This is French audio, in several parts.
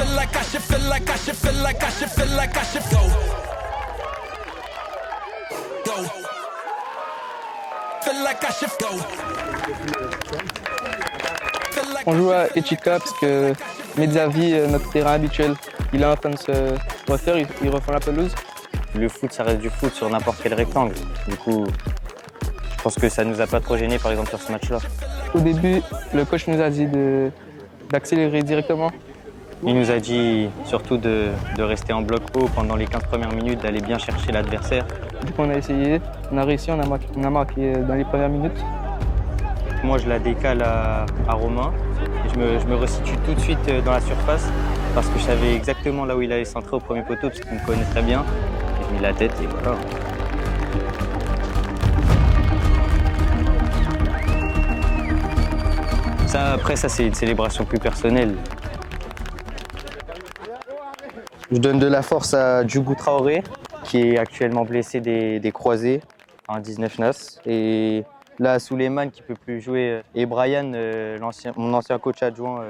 feel like I should feel like I should feel like I should feel like I should go. Go. Feel like I should go. On joue à Echika parce que Medzavi, notre terrain habituel, il est en train de se refaire, ils refont la pelouse. Le foot, ça reste du foot sur n'importe quel rectangle. Du coup, je pense que ça nous a pas trop gênés, par exemple, sur ce match-là. Au début, le coach nous a dit d'accélérer directement. Il nous a dit surtout de rester en bloc haut pendant les 15 premières minutes, d'aller bien chercher l'adversaire. Du coup, on a essayé, on a réussi, on a marqué dans les premières minutes. Moi, je la décale à Romain. Et je me resitue tout de suite dans la surface parce que je savais exactement là où il allait centrer au premier poteau parce qu'il me connaît très bien. Et je mis la tête et voilà. Après, c'est une célébration plus personnelle. Je donne de la force à Djougou Traoré, qui est actuellement blessé des croisés, en 19 NAS. Et là, Souleymane, qui ne peut plus jouer. Et Brian, mon ancien coach adjoint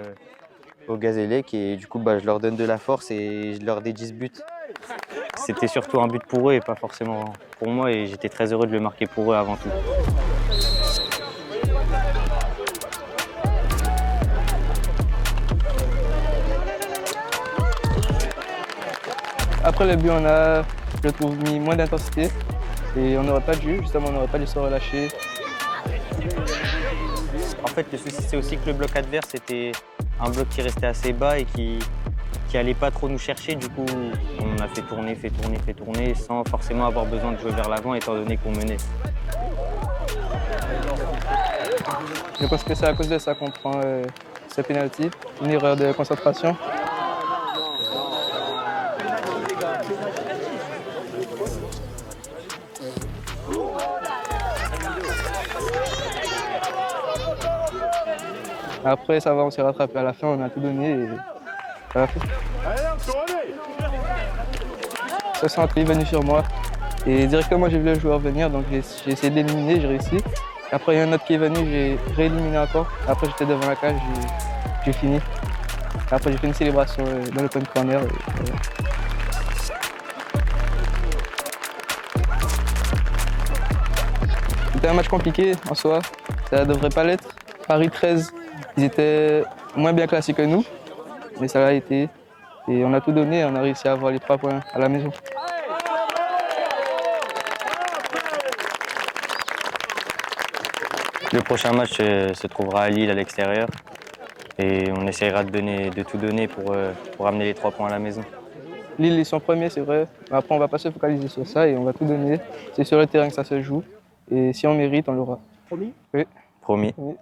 au Gazélec. Et du coup, je leur donne de la force et je leur dédie ce but. C'était surtout un but pour eux et pas forcément pour moi. Et j'étais très heureux de le marquer pour eux avant tout. Après le but, on a, je trouve, mis moins d'intensité et on n'aurait pas dû, justement, on n'aurait pas dû se relâcher. En fait, le souci, c'est aussi que le bloc adverse était un bloc qui restait assez bas et qui allait pas trop nous chercher. Du coup, on a fait tourner sans forcément avoir besoin de jouer vers l'avant étant donné qu'on menait. Je pense que c'est à cause de ça qu'on prend ce penalty, une erreur de concentration. Après, ça va, on s'est rattrapé à la fin, on a tout donné et ça va fait. Ce centre est venu sur moi et directement j'ai vu le joueur venir, donc j'ai essayé d'éliminer, j'ai réussi. Après, il y a un autre qui est venu, j'ai rééliminé encore. Après, j'étais devant la cage, j'ai fini. Après, j'ai fait une célébration dans l'open corner. C'était un match compliqué en soi, ça ne devrait pas l'être. Paris 13, ils étaient moins bien classés que nous, mais ça l'a été. Et on a tout donné, on a réussi à avoir les 3 points à la maison. Le prochain match se trouvera à Lille, à l'extérieur. Et on essaiera de tout donner pour amener les 3 points à la maison. Lille, ils sont premiers, c'est vrai. Mais après, on ne va pas se focaliser sur ça et on va tout donner. C'est sur le terrain que ça se joue. Et si on mérite, on l'aura. Promis ? Oui. Promis. Oui.